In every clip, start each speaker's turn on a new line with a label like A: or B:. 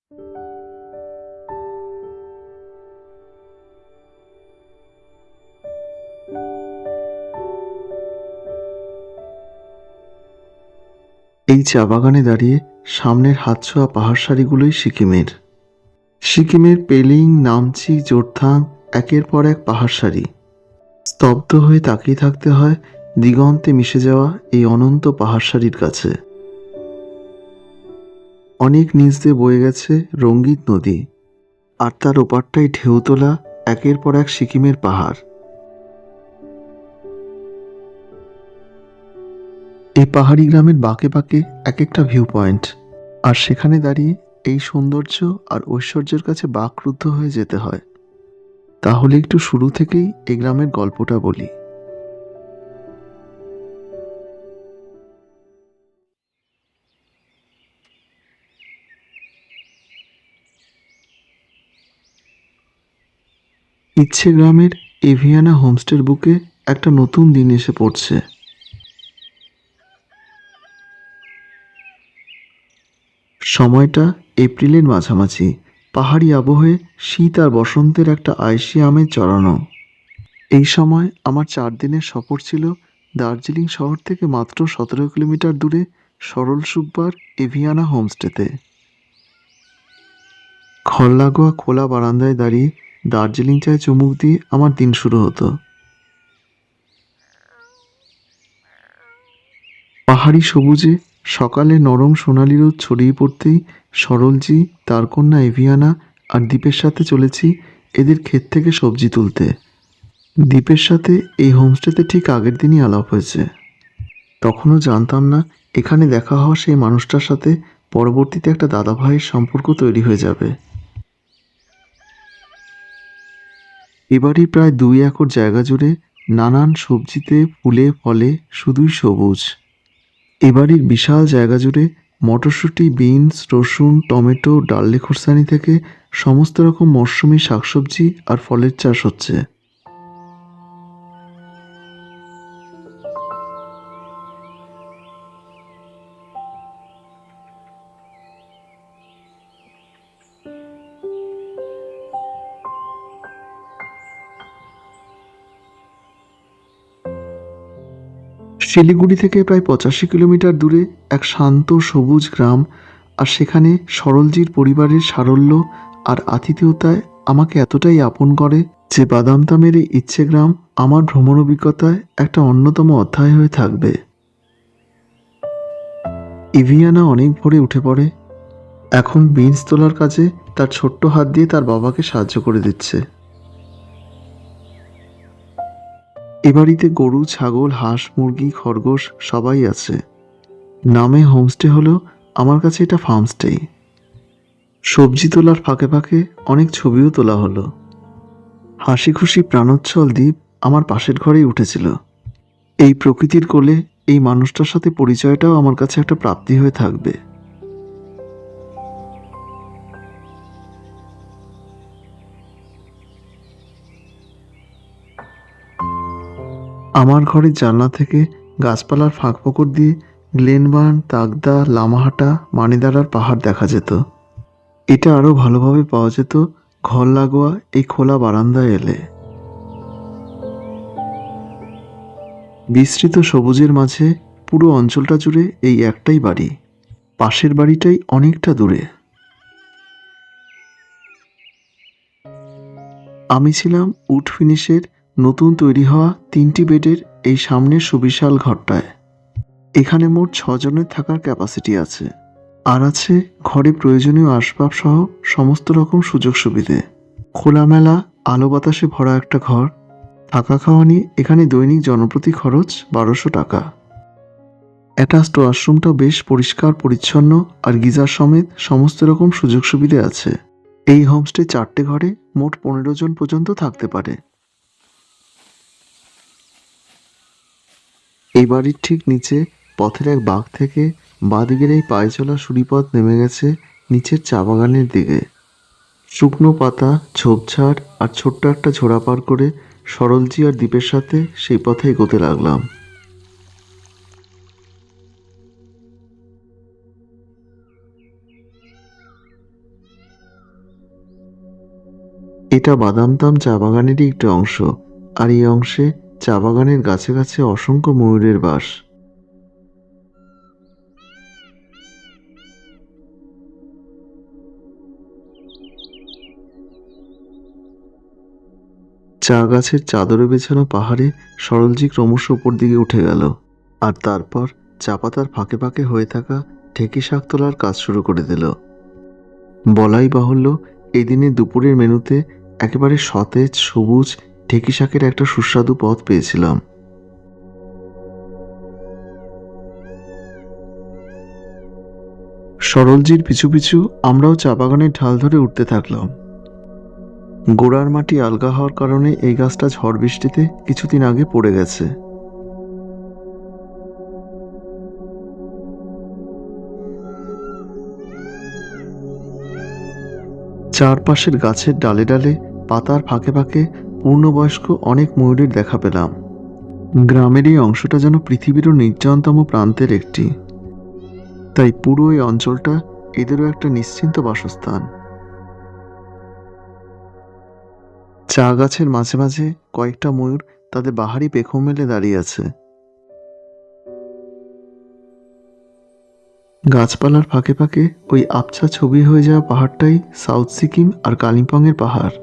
A: এই চা বাগানে দাঁড়িয়ে সামনের হাতছোঁয়া পাহাড় সারিগুলোই সিকিমের। সিকিমের পেলিং, নামচি, জোরথাং, একের পর এক পাহাড় সারি। স্তব্ধ হয়ে তাকিয়ে থাকতে হয় দিগন্তে মিশে যাওয়া এই অনন্ত পাহাড় সারির কাছে। অনেক নিচ দিয়ে বয়ে গেছে রঙ্গিত নদী, আর তার ওপারটাই ঢেউ তোলা একের পর এক সিকিমের পাহাড়। এই পাহাড়ি গ্রামের বাঁকে বাঁকে এক একটা ভিউ পয়েন্ট, আর সেখানে দাঁড়িয়ে এই সৌন্দর্য আর ঐশ্বর্যের কাছে বাকরুদ্ধ হয়ে যেতে হয়। তাহলে একটু শুরু থেকেই এই গ্রামের গল্পটা বলি। ইচ্ছে গ্রামের এভিয়ানা হোমস্টের বুকে একটা নতুন দিন এসে পড়ছে। সময়টা এপ্রিলের মাঝামাঝি। পাহাড়ি আবহে শীত আর বসন্তের একটা আয়েশি আমেজ জড়ানো। এই সময় আমার 4 দিনের সফর ছিল দার্জিলিং শহর থেকে মাত্র 17 কিলোমিটার দূরে সরল সুব্বার এভিয়ানা হোমস্টেতে। খড় লাগোয়া খোলা বারান্দায় দাঁড়িয়ে দার্জিলিং চায়ে চুমুক দিয়ে আমার দিন শুরু হতো। পাহাড়ি সবুজে সকালে নরম সোনালি রোদ ছড়িয়ে পড়তেই সরলজি, তার কন্যা এভিয়ানা আর দ্বীপের সাথে চলেছি এদের ক্ষেত থেকে সবজি তুলতে। দ্বীপের সাথে এই হোমস্টেতে ঠিক আগের দিনই আলাপ হয়েছে। তখনও জানতাম না এখানে দেখা হওয়া সেই মানুষটার সাথে পরবর্তীতে একটা দাদা ভাইয়ের সম্পর্ক তৈরি হয়ে যাবে। এবারই প্রায় 2 একর জায়গা জুড়ে নানান সবজিতে, ফুলে, ফলে শুধুই সবুজ। এবাড়ির বিশাল জায়গা জুড়ে মটরশুঁটি, বিনস, রসুন, টমেটো, ডাল্লে খোরসানি থেকে সমস্ত রকম মরশুমি শাকসবজি আর ফলের চাষ হচ্ছে। শিলিগুড়ি থেকে প্রায় 85 কিলোমিটার দূরে এক শান্ত সবুজ গ্রাম, আর সেখানে সরলজির পরিবারের সারল্য আর আতিথেয়তায় আমাকে এতটাই আপন করে যে বাদামতামের এই ইচ্ছে গ্রাম আমার ভ্রমণ অভিজ্ঞতায় একটা অন্যতম অধ্যায় হয়ে থাকবে। ইভিয়ানা অনেক ভোরে উঠে পড়ে। এখন বিনস তোলার কাজে তার ছোট্ট হাত দিয়ে তার বাবাকে সাহায্য করে দিচ্ছে। এ বাড়িতে গরু, ছাগল, হাঁস, মুরগি, খরগোশ সবাই আছে। নামে হোমস্টে হলেও আমার কাছে এটা ফার্মস্টেই। সবজি তোলার ফাঁকে ফাঁকে অনেক ছবিও তোলা হলো। হাসি খুশি প্রাণোচ্ছল দ্বীপ আমার পাশের ঘরেই উঠেছিল। এই প্রকৃতির কোলে এই মানুষটার সাথে পরিচয়টাও আমার কাছে একটা প্রাপ্তি হয়ে থাকবে। আমার ঘরের জানলা থেকে গাছপালার ফাঁক ফোকর দিয়ে গ্লেনবার্ন, তাগদা, লামাহাটা, মানিদারার পাহাড় দেখা যেত। এটা আরও ভালোভাবে পাওয়া যেত ঘর লাগোয়া এই খোলা বারান্দায় এলে। বিস্তৃত সবুজের মাঝে পুরো অঞ্চলটা জুড়ে এই একটাই বাড়ি। পাশের বাড়িটাই অনেকটা দূরে। আমি ছিলাম উড ফিনিশের নতুন তৈরি হওয়া 3টি বেডের এই সামনের সুবিশাল ঘরটায়। এখানে মোট 6 জনের থাকার ক্যাপাসিটি আছে, আর আছে ঘরে প্রয়োজনীয় আসবাব সহ সমস্ত রকম সুযোগ সুবিধে। খোলামেলা আলো বাতাসে ভরা একটা ঘর। থাকা খাওয়া নিয়ে এখানে দৈনিক জনপ্রতি খরচ 1200 টাকা। অ্যাটাচড ওয়াশরুমটা বেশ পরিষ্কার পরিচ্ছন্ন, আর গিজার সমেত সমস্ত রকম সুযোগ সুবিধে আছে। এই হোমস্টে 4টে ঘরে মোট 15 জন পর্যন্ত থাকতে পারে। এই বাড়ির ঠিক নিচে পথের এক বাঁক থেকে বাঁদিকের এই পায়ে চলা সুড়িপথ নেমে গেছে নিচের চা বাগানের দিকে। শুকনো পাতা, ঝোপঝাড় আর ছোট্ট একটা ঝোড়া পার করে সরলজি আর দ্বীপের সাথে সেই পথে এগোতে লাগলাম। এটা বাদামতাম চা বাগানেরই একটি অংশ, আর এই অংশে চা বাগানের গাছে গাছে অসংখ্য ময়ূরের বাস। চা গাছের চাদরে বেছানো পাহাড়ে সরলজি ক্রমশ উপর দিকে উঠে গেল, আর তারপর চা পাতার ফাঁকে ফাঁকে হয়ে থাকা ঢেঁকি শাক তোলার কাজ শুরু করে দিল। বলাই বাহুল্য, এই দিনে দুপুরের মেনুতে একেবারে সতেজ সবুজ ঢেঁকি শাকের একটা সুস্বাদু পদ পেয়েছিলাম। সরলজির পিছু পিছু আমরাও চা বাগানের ঢাল ধরে উঠতে থাকলাম। গোড়ার মাটি আলগা হওয়ার কারণে এই গাছটা ঝড় বৃষ্টিতে কিছুদিন আগে পড়ে গেছে। চারপাশের গাছের ডালে ডালে পাতার ফাঁকে ফাঁকে পূর্ণবয়স্ক অনেক ময়ূরের দেখা পেলাম। গ্রামের এই অংশটা যেন পৃথিবীরও নির্জনতম প্রান্তের একটি, তাই পুরো এই অঞ্চলটা এদেরও একটা নিশ্চিন্ত বাসস্থান। চা গাছের মাঝে মাঝে কয়েকটা ময়ূর তাদের বাহারি পেখম মেলে দাঁড়িয়ে আছে। গাছপালার ফাঁকে ফাঁকে ওই আবছা ছবি হয়ে যাওয়া পাহাড়টাই সাউথ সিকিম আর কালিম্পংয়ের পাহাড়।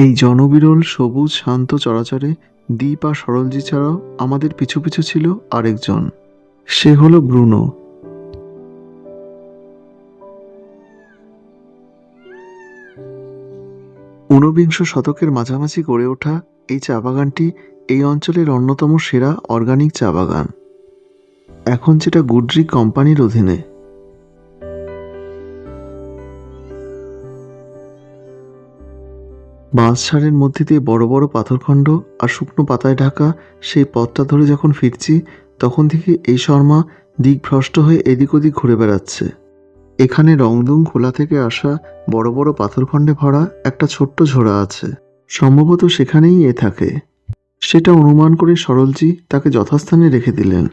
A: এই জনবিরল সবুজ শান্ত চরাচরে দ্বীপ আর সরলজি ছাড়াও আমাদের পিছু পিছু ছিল আরেকজন। সে হলো ব্রুনো। ঊনবিংশ শতকের মাঝামাঝি গড়ে ওঠা এই চা বাগানটি এই অঞ্চলের অন্যতম সেরা অর্গানিক চা বাগান, এখন যেটা গুডরিক কোম্পানির অধীনে। বাঁশঝাড়ের মধ্যে দিয়ে বড় বড় পাথরখণ্ড আর শুকনো পাতায় ঢাকা সেই পথটা ধরে যখন ফিরছি, তখন থেকে এই শর্মা দিকভ্রষ্ট হয়ে এদিক ওদিক ঘুরে বেড়াচ্ছে। এখানে রংদুং খোলা থেকে আসা বড় বড় পাথরখণ্ডে ভরা একটা ছোট্ট ঝোড়া আছে, সম্ভবত সেখানেই এ থাকে। সেটা অনুমান করে সরলজি তাকে যথাস্থানে রেখে দিলেন।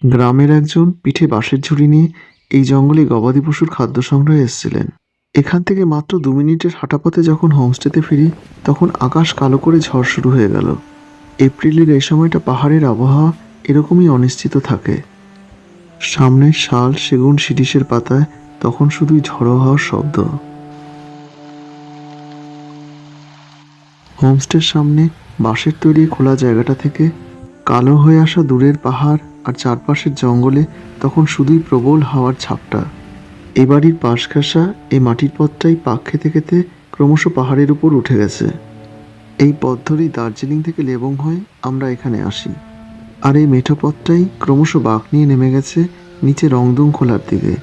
A: গ্রামের একজন পিঠে বাঁশের ঝুড়ি নিয়ে এই জঙ্গলে গবাদি পশুর খাদ্য সংগ্রহে এসেছিলেন। এখান থেকে মাত্র 2 মিনিটের হাঁটাপথে যখন হোমস্টেতে ফিরি, তখন আকাশ কালো করে ঝড় শুরু হয়ে গেল। এপ্রিলের এই সময়টা পাহাড়ের আবহাওয়া এরকমই অনিশ্চিত থাকে। সামনের শাল সেগুন শিরীষের পাতায় তখন শুধুই ঝড়ো হওয়ার শব্দ। হোমস্টের সামনে বাঁশের তৈরি খোলা জায়গাটা থেকে কালো হয়ে আসা দূরের পাহাড় আর চারপাশের জঙ্গলে তখন শুধুই প্রবল হাওয়ার ছাপটা। এ বাড়ির পাশ ঘেঁষা এই মাটির পথটাই পাক খেতে খেতে ক্রমশ পাহাড়ের উপর উঠে গেছে। এই পথ ধরেই দার্জিলিং থেকে লেবং হয়ে আমরা এখানে আসি, আর এই মেঠো পথটাই ক্রমশ বাঁক নিয়ে নেমে গেছে নিচে রংদুং খোলার দিকে।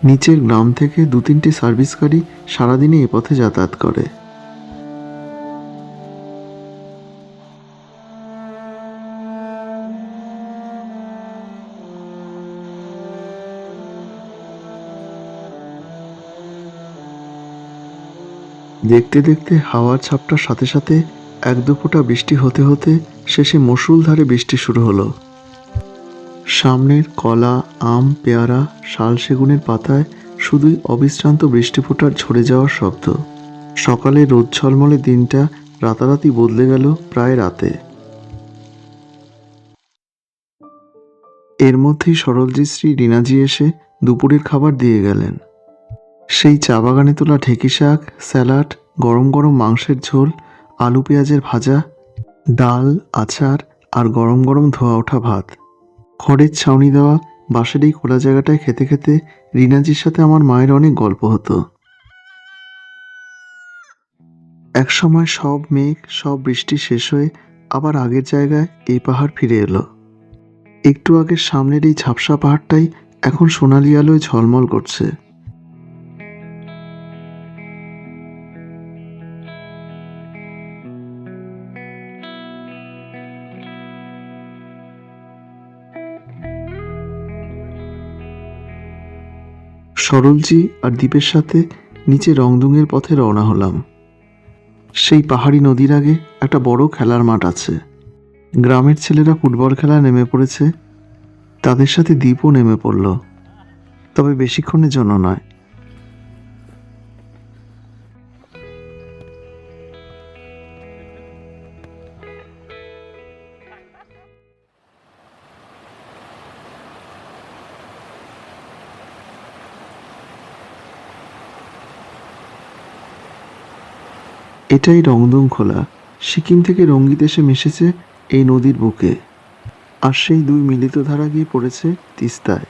A: নিচের গ্রাম থেকে 2-3টে সার্ভিস গাড়ি সারাদিনে এ পথে যাতায়াত করে। দেখতে দেখতে হাওয়ার ছাপটার সাথে সাথে 1-2 ফোঁটা বৃষ্টি হতে হতে শেষে মুষলধারে বৃষ্টি শুরু হলো। সামনের কলা, আম, পেয়ারা, শাল সেগুনের পাতায় শুধুই অবিশ্রান্ত বৃষ্টি ফোঁটার ঝরে যাওয়ার শব্দ। সকালে রোদ ঝলমলে দিনটা রাতারাতি বদলে গেল প্রায় রাতে। এর মধ্যেই সরলজি শ্রী রিনাজি এসে দুপুরের খাবার দিয়ে গেলেন। সেই চা বাগানে তোলা ঢেঁকি শাক, স্যালাড, গরম গরম মাংসের ঝোল, আলু পেঁয়াজের ভাজা, ডাল, আচার আর গরম গরম ধোয়া ওঠা ভাত। খড়ের ছাউনি দেওয়া বাঁশের এই খোলা জায়গাটায় খেতে খেতে রিনাজির সাথে আমার মায়ের অনেক গল্প হতো। একসময় সব মেঘ, সব বৃষ্টি শেষ হয়ে আবার আগের জায়গায় এই পাহাড় ফিরে এলো। একটু আগের সামনের এই ঝাপসা পাহাড়টাই এখন সোনালি আলোয় ঝলমল করছে। সরলজি আর দ্বীপের সাথে নিচে রংদুংয়ের পথে রওনা হলাম। সেই পাহাড়ি নদীর আগে একটা বড় খেলার মাঠ আছে। গ্রামের ছেলেরা ফুটবল খেলা নেমে পড়েছে। তাদের সাথে দ্বীপও নেমে পড়ল, তবে বেশিক্ষণের জন্য নয়। এটাই রংদুম খোলা। সিকিম থেকে রঙ্গিত এসে মিশেছে এই নদীর বুকে, আর সেই দুই মিলিত ধারা গিয়ে পড়েছে তিস্তায়।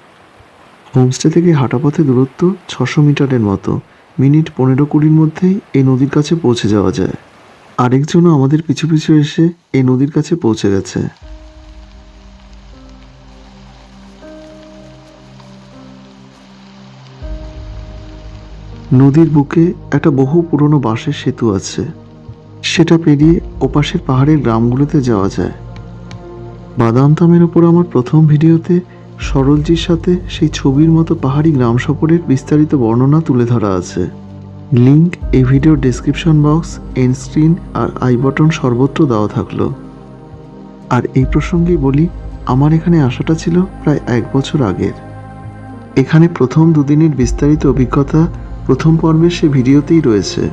A: হোমস্টে থেকে হাঁটাপথে দূরত্ব 600 মিটারের মতো। মিনিট 15-20 মধ্যেই এই নদীর কাছে পৌঁছে যাওয়া যায়। আরেকজনও আমাদের পিছু পিছু এসে এই নদীর কাছে পৌঁছে গেছে। নদীর বুকে একটা বহু পুরনো বাঁশের সেতু আছে, সেটা পেরিয়ে ওপাশের পাহাড়ের গ্রামগুলোতে যাওয়া যায়। বাদামতামের ওপর আমার প্রথম ভিডিওতে সরলজির সাথে সেই ছবির মতো পাহাড়ি গ্রাম সফরের বিস্তারিত বর্ণনা তুলে ধরা আছে। লিংক এই ভিডিওর ডেসক্রিপশন বক্স, এন্ড স্ক্রিন আর আই বটন সর্বত্র দেওয়া থাকলো। আর এই প্রসঙ্গেই বলি, আমার এখানে আসাটা ছিল প্রায় 1 বছর আগের। এখানে প্রথম দুদিনের বিস্তারিত অভিজ্ঞতা প্রথম পর্বের সে ভিডিওতেই রয়েছে।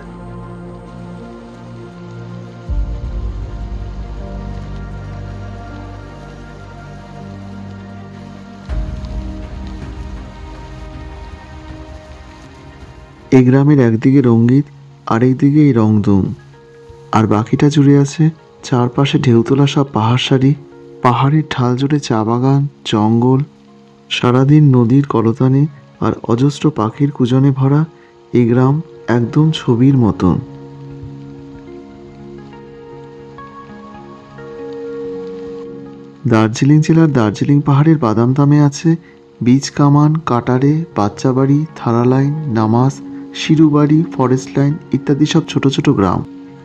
A: এই গ্রামের একদিকে রঙ্গিত, আরেকদিকে এই রংদুম, আর বাকিটা জুড়ে আছে চারপাশে ঢেউতোলা সব পাহাড় সারি, পাহাড়ের ঢাল জুড়ে চা বাগান, জঙ্গল, সারাদিন নদীর কলতানে আর অজস্র পাখির কুজনে ভরা এই গ্রাম একদম ছবির মতন। দার্জিলিং জেলার দার্জিলিং পাহাড়ের বাদামতামে আছে বীজ কামান, কাটারে, বাচ্চাবাড়ি, থারালাইন, নামাজ, শিরুবাড়ি, ফরেস্ট লাইন ইত্যাদি সব ছোট ছোট গ্রাম।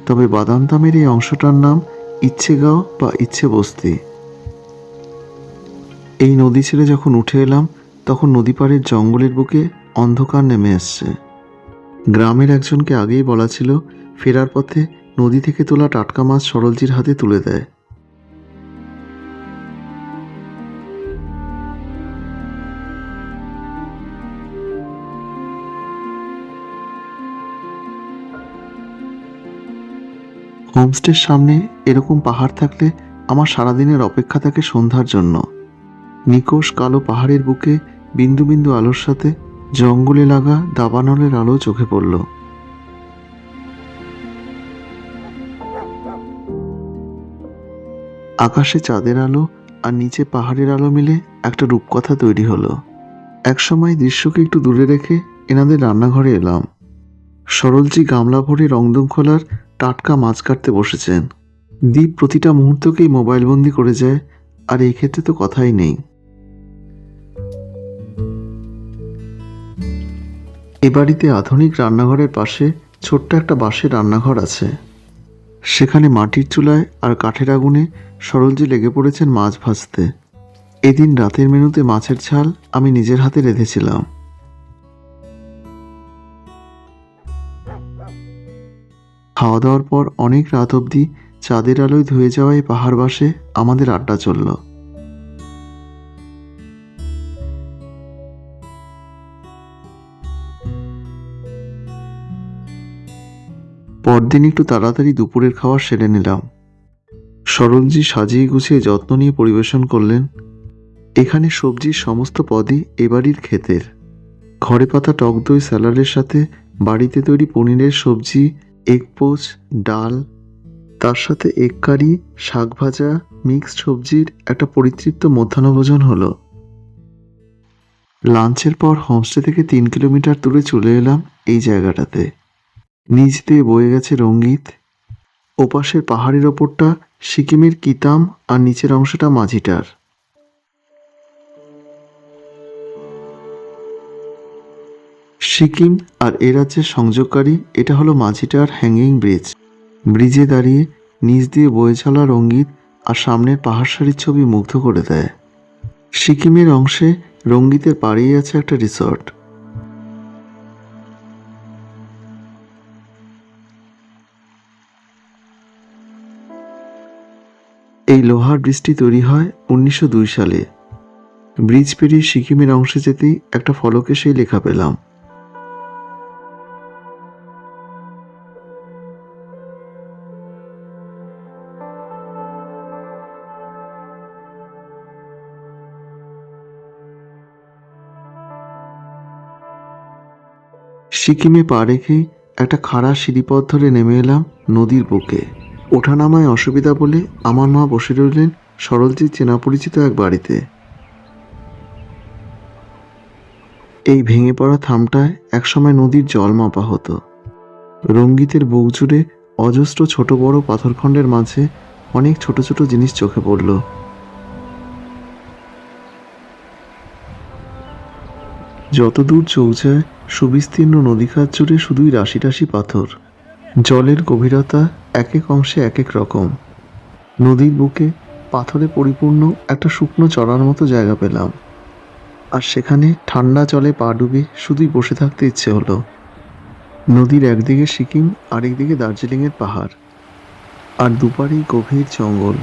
A: তবে বাদামতামের এই অংশটার নাম ইচ্ছেগাঁও বা ইচ্ছে বস্তি। এই নদী ছেড়ে যখন উঠে এলাম, তখন নদী পাড়ের জঙ্গলের বুকে অন্ধকার নেমে এসছে। গ্রামের একজনকে আগেই বলা ছিল ফেরার পথে নদী থেকে তোলা টাটকা মাছ সরলজির হাতে তুলে দেয়। হোমস্টের সামনে এরকম পাহাড় থাকলে আমার সারাদিনের অপেক্ষা থাকে সন্ধ্যার জন্য। নিকোষ কালো পাহাড়ের বুকে বিন্দু বিন্দু আলোর সাথে জঙ্গলে লাগা দাবানলের আলো চোখে পড়ল। আকাশে চাঁদের আলো আর নিচে পাহাড়ের আলো মিলে একটা রূপকথা তৈরি হলো। একসময় দৃশ্যকে একটু দূরে রেখে এনাদের রান্নাঘরে এলাম। সরলজি গামলা ভরে রংদুম খোলার টাটকা মাছ কাটতে বসেছেন। দ্বীপ প্রতিটা মুহূর্তকেই মোবাইল বন্দি করে যায়, আর এই ক্ষেত্রে তো কথাই নেই। এ বাড়িতে আধুনিক রান্নাঘরের পাশে ছোট্ট একটা বাঁশের রান্নাঘর আছে। সেখানে মাটির চুলায় আর কাঠের আগুনে সরলজি লেগে পড়েছেন মাছ ভাজতে। এদিন রাতের মেনুতে মাছের ঝাল আমি নিজের হাতে রেঁধেছিলাম। খাওয়া দাওয়ার পর অনেক রাত অবধি চাঁদের আলোয় ধুয়ে যাওয়া এই পাহাড় বাসে আমাদের আড্ডা চলল। পরদিন একটু তাড়াতাড়ি দুপুরের খাবার সেরে নিলাম। সরলজি সাজিয়ে গুছিয়ে যত্ন নিয়ে পরিবেশন করলেন। এখানে সবজির সমস্ত পদই এবাড়ির ক্ষেতের। ঘরে পাতা টক দই স্যালাডের সাথে বাড়িতে তৈরি পনিরের সবজি, এগ পোচ, ডাল, তার সাথে এগ কারি, শাক ভাজা, মিক্সড সবজির একটা পরিতৃপ্ত মধ্যাহ্নভোজন হলো। লাঞ্চের পর হোমস্টে থেকে 3 কিলোমিটার দূরে চলে এলাম এই জায়গাটাতে। নিচ দিয়ে বয়ে গেছে রঙ্গিত। ওপাশের পাহাড়ের ওপরটা সিকিমের কিতাম আর নিচের অংশটা মাঝিটার। সিকিম আর এ রাজ্যের সংযোগকারী এটা হলো মাঝিটার হ্যাঙ্গিং ব্রিজ। ব্রিজে দাঁড়িয়ে নিচ দিয়ে বয়ে চলা রঙ্গিত আর সামনের পাহাড় সারির ছবি মুগ্ধ করে দেয়। সিকিমের অংশে রঙ্গিতের পাড়েই আছে একটা রিসর্ট। এই লোহার ব্রিজটি তৈরি হয় 1902 সালে। ব্রিজ পেরিয়ে সিকিমের অংশে যেতেই একটা ফলকে সেই লেখা পেলাম। সিকিমে পা রেখেই একটা খাড়া সিঁড়িপথ ধরে নেমে এলাম নদীর বুকে। ওঠানামায় অসুবিধা বলে আমার মা বসে রইলেন সরলজির চেনা পরিচিত এক বাড়িতে। এই ভেঙে পড়া থামটায় একসময় নদীর জল মাপা হতো। রঙ্গিতের বুক জুড়ে অজস্র ছোট বড় পাথরখণ্ডের মাঝে অনেক ছোট ছোট জিনিস চোখে পড়ল। যতদূর চোখ যায় সুবিস্তীর্ণ নদীখাত জুড়ে শুধুই রাশি রাশি পাথর। জলের গভীরতা এক এক অংশে এক এক রকম। নদীর বুকে পাথরে পরিপূর্ণ একটা শুকনো চড়ার মতো জায়গা পেলাম, আর সেখানে ঠান্ডা জলে পা ডুবে শুধুই বসে থাকতে ইচ্ছে হলো। নদীর একদিকে সিকিম, আরেকদিকে দার্জিলিংয়ের পাহাড়, আর দুপারেই গভীর জঙ্গল।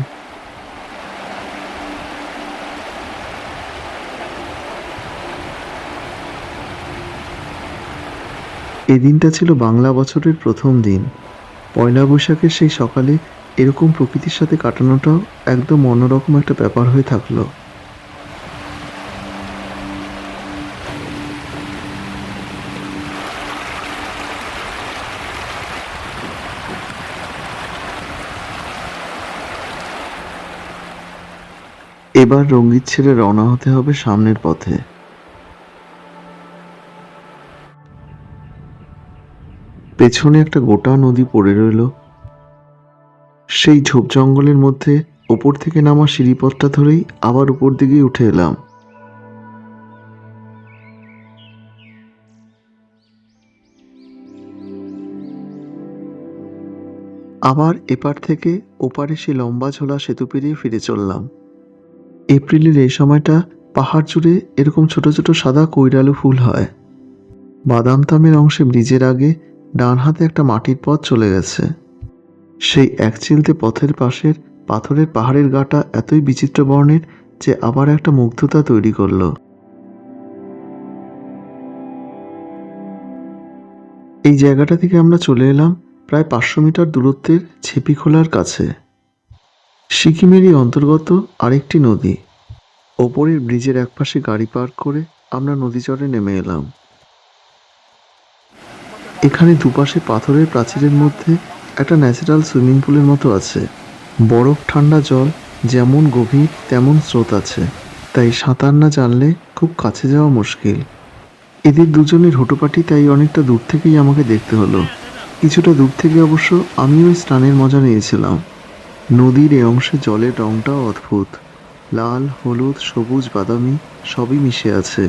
A: এই দিনটা ছিল বাংলা বছরের প্রথম দিন। পয়লা বৈশাখের সেই সকালে এরকম প্রকৃতির সাথে কাটানোটাও একদম অন্যরকম একটা ব্যাপার হয়ে থাকলো। এবার রঙ্গিত ছেড়ে রওনা হতে হবে সামনের পথে। পেছনে একটা গোটা নদী পড়ে রইল। সেই ঝোপ জঙ্গলের মধ্যে ওপর থেকে নামা সিঁড়িপথটা ধরেই আবার উপর দিকেই উঠে এলাম। আবার এপার থেকে ওপারে সেই লম্বা ঝোলা সেতু পেরিয়ে ফিরে চললাম। এপ্রিলের এই সময়টা পাহাড় জুড়ে এরকম ছোট ছোট সাদা কৈরালু ফুল হয়। বাদামতামের অংশে ব্রিজের আগে ডান হাতে একটা মাটির পথ চলে গেছে। সেই এক চিলতে পথের পাশের পাথরের পাহাড়ের গাটা এতই বিচিত্র বর্ণের যে আবার একটা মুগ্ধতা তৈরি করলো। এই জায়গাটা থেকে আমরা চলে এলাম প্রায় 500 মিটার দূরত্বের ছেপিখোলার কাছে। সিকিমেরই অন্তর্গত আরেকটি নদী। ওপরের ব্রিজের একপাশে গাড়ি পার্ক করে আমরা নদী চরে নেমে এলাম। এখানে দুপাশে পাথরের প্রাচীরের মধ্যে একটা ন্যাচারাল সুইমিং পুলের মতো আছে। বরফ ঠান্ডা জল, যেমন গভীর তেমন স্রোত আছে, তাই সাঁতার না জানলে খুব কাছে যাওয়া মুশকিল। এদের দুজনের হুটোপাটি তাই অনেকটা দূর থেকেই আমাকে দেখতে হলো। কিছুটা দূর থেকে অবশ্য আমিও ওই স্নানের মজা নিয়েছিলাম। নদীর এ অংশে জলের রঙটাও অদ্ভুত, লাল, হলুদ, সবুজ, বাদামি সবই মিশে আছে।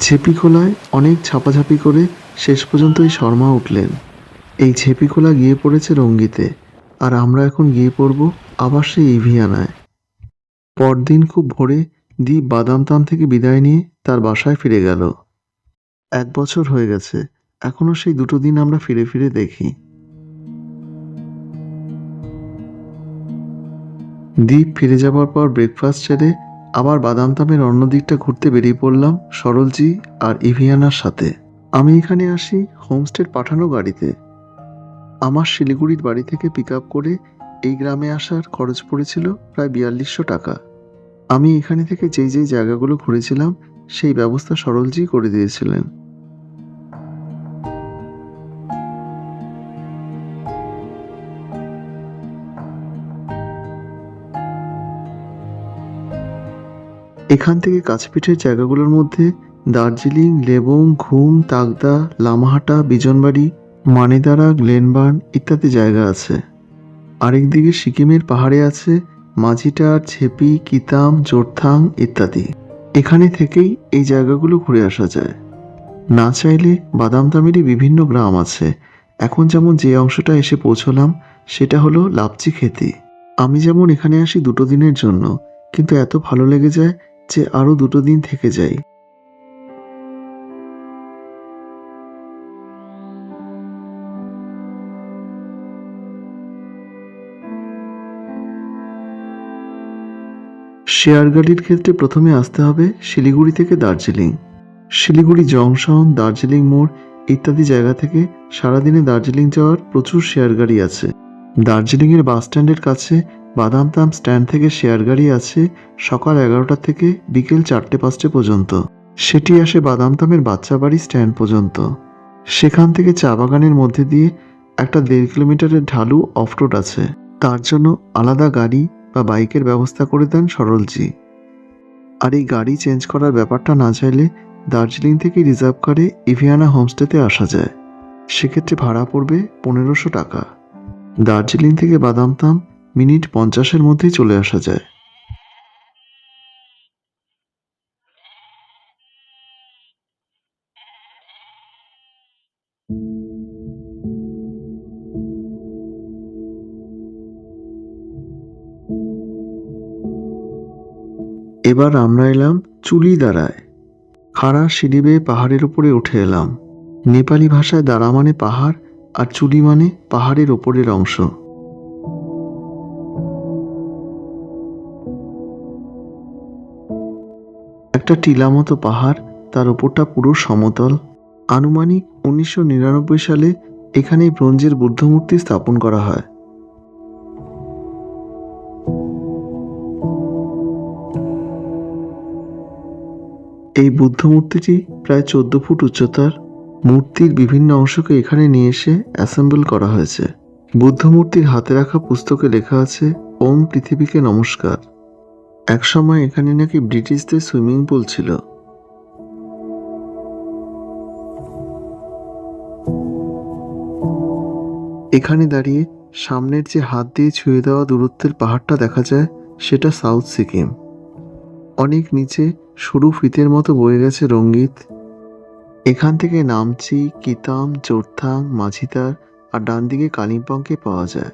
A: ছেপিখোলায় অনেক ঝাপাঝাপি করে শেষ পর্যন্ত এই শর্মা উঠলেন। এই ছেপিখোলা গিয়ে পড়েছে রঙ্গিতে, আর আমরা এখন গিয়ে পড়ব আবার সেই ইভিয়ানায়। পরদিন খুব ভোরে দীপ বাদামতাম থেকে বিদায় নিয়ে তার বাসায় ফিরে গেল। 1 বছর হয়ে গেছে, এখনো সেই দুটো দিন আমরা ফিরে ফিরে দেখি। দীপ ফিরে যাবার পর ব্রেকফাস্ট ছেড়ে আবার বাদামতামের অন্য দিকটা ঘুরতে বেরিয়ে পড়লাম সরলজি আর ইভিয়ানার সাথে। আমি এখানে আসি হোমস্টের পাঠানো গাড়িতে। আমার শিলিগুড়ির বাড়ি থেকে পিক আপ করে এই গ্রামে আসার খরচ পড়েছিল প্রায় 4200 টাকা। আমি এখানে থেকে যেই যেই জায়গাগুলো ঘুরেছিলাম সেই ব্যবস্থা সরলজি করে দিয়েছিলেন। এখান থেকে কাছপিঠের জায়গাগুলোর মধ্যে দার্জিলিং, লেবুং, ঘুম, তাগদা, লামাহাটা, বিজনবাড়ি, মানেদারা, গ্লেনবার্ন ইত্যাদি জায়গা আছে। আরেকদিকে সিকিমের পাহাড়ে আছে মাঝিটার, ছেপি, কিতাম, জোরথাং ইত্যাদি। এখানে থেকেই এই জায়গাগুলো ঘুরে আসা যায়। না চাইলে বাদামতামেরই বিভিন্ন গ্রাম আছে, এখন যেমন যে অংশটা এসে পৌঁছলাম সেটা হলো লাপচি খেতি। আমি যেমন এখানে আসি 2 দিনের জন্য, কিন্তু এত ভালো লেগে যায় যে আরও 2 দিন থেকে যাই। শেয়ার গাড়ির ক্ষেত্রে প্রথমে আসতে হবে শিলিগুড়ি থেকে দার্জিলিং। শিলিগুড়ি জংশন, দার্জিলিং মোড় ইত্যাদি জায়গা থেকে সারাদিনে দার্জিলিং যাওয়ার প্রচুর শেয়ার গাড়ি আছে। দার্জিলিংয়ের বাস স্ট্যান্ডের কাছে বাদামতাম স্ট্যান্ড থেকে শেয়ার গাড়ি আছে সকাল 11টা থেকে বিকেল 4টে-5টে পর্যন্ত। সেটি আসে বাদামতামের বাচ্চাবাড়ি স্ট্যান্ড পর্যন্ত। সেখান থেকে চা বাগানের মধ্যে দিয়ে একটা 1.5 কিলোমিটারের ঢালু অফ রোড আছে, তার জন্য আলাদা গাড়ি বা বাইকের ব্যবস্থা করে দেন সরলজি। আর এই গাড়ি চেঞ্জ করার ব্যাপারটা না চাইলে দার্জিলিং থেকে রিজার্ভ করে ইভিয়ানা হোমস্টেতে আসা যায়। সেক্ষেত্রে ভাড়া পড়বে 1500 টাকা। দার্জিলিং থেকে বাদামতাম মিনিট 50-এর মধ্যেই চলে আসা যায়। এবার আমরা এলাম চুলিদারায়। খাড়া সিঁড়ি বেয়ে পাহাড়ের উপরে উঠে এলাম। নেপালি ভাষায় দাঁড়া মানে পাহাড়, আর চুলি মানে পাহাড়ের ওপরের অংশ। একটা টিলা মতো পাহাড়, তার ওপরটা পুরো সমতল। আনুমানিক 1999 সালে এখানে ব্রোঞ্জের বুদ্ধমূর্তি স্থাপন করা হয়। এই বুদ্ধমূর্তিটি প্রায় 14 ফুট উচ্চতার। মূর্তির বিভিন্ন অংশকে এখানে নিয়ে এসে অ্যাসেম্বল করা হয়েছে। বুদ্ধমূর্তির হাতে রাখা পুস্তকে লেখা আছে ওম পৃথিবীকে নমস্কার। একসময় এখানে নাকি ব্রিটিশদের সুইমিং পুল ছিল। এখানে দাঁড়িয়ে সামনের যে হাত দিয়ে ছুঁয়ে দেওয়া দূরত্বের পাহাড়টা দেখা যায় সেটা সাউথ সিকিম। অনেক নিচে সরু ফিতের মতো বয়ে গেছে রঙ্গিত। এখান থেকে নামচি, কিতাম, জোরথাং, মাঝিতার আর ডান দিকে কালিম্পংকে পাওয়া যায়।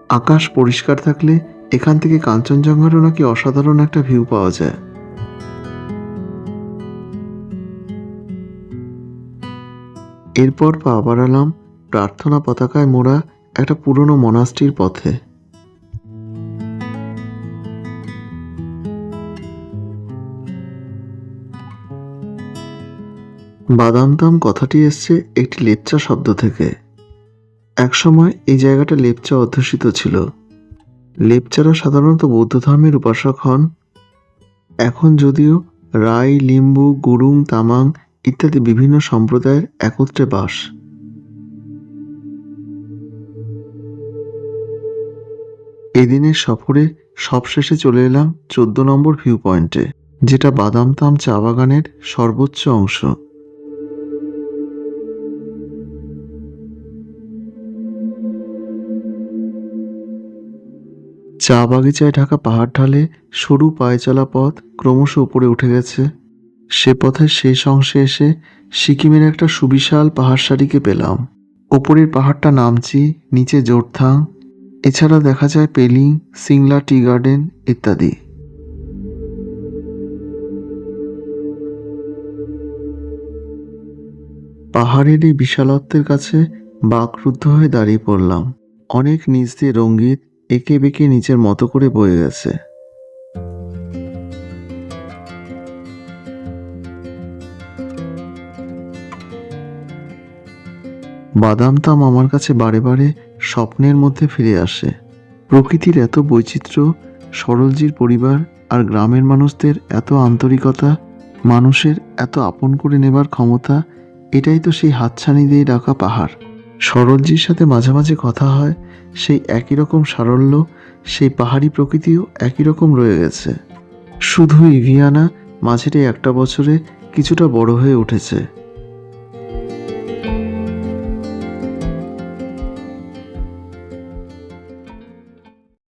A: আকাশ পরিষ্কার থাকলে এখান থেকে কাঞ্চনজঙ্ঘারও নাকি অসাধারণ একটা ভিউ পাওয়া যায়। এরপর পা বাড়ালাম প্রার্থনা পতাকায় মোড়া একটা পুরনো মনাস্ট্রির পথে। বাদামতাম কথাটি এসছে একটি লেপচা শব্দ থেকে। একসময় এই জায়গাটা লেপচা অধ্যুষিত ছিল। লেপচারা সাধারণত বৌদ্ধ ধর্মের উপাসক হন। এখন যদিও রাই, লিম্বু, গুরুং, তামাং ইত্যাদি বিভিন্ন সম্প্রদায়ের একত্রে বাস। এদিনের সফরে সবশেষে চলে এলাম 14 নম্বর ভিউ পয়েন্টে, যেটা বাদামতাম চা বাগানের সর্বোচ্চ অংশ। চা বাগিচায় ঢাকা পাহাড় ঢালে সরু পায়ে চলা পথ ক্রমশ উপরে উঠে গেছে। সে পথের শেষ অংশে এসে সিকিমের একটা সুবিশাল পাহাড় সারিকে পেলাম। ওপরের পাহাড়টা নামচি, নিচে জোরথাং, এছাড়া দেখা যায় পেলিং, সিংলা টি গার্ডেন ইত্যাদি। পাহাড়ের এই বিশালত্বের কাছে বাকরুদ্ধ হয়ে দাঁড়িয়ে পড়লাম। অনেক নিচ দিয়ে রঙ্গিত এঁকে বেঁকে নিচের মতো করে বয়ে গেছে। বাদামতাম আমার কাছে বারে বারে স্বপ্নের মধ্যে ফিরে আসে। প্রকৃতির এত বৈচিত্র্য, সরলজির পরিবার আর গ্রামের মানুষদের এত আন্তরিকতা, মানুষের এত আপন করে নেবার ক্ষমতা, এটাই তো সেই হাতছানি দিয়ে ডাকা পাহাড়। সরলজির সাথে মাঝে মাঝে কথা হয়, সেই একই রকম সারল্য, সেই পাহাড়ি প্রকৃতিও একই রকম রয়ে গেছে। শুধু ইভিয়ানা মাঝের এই একটা বছরে কিছুটা বড় হয়ে উঠেছে।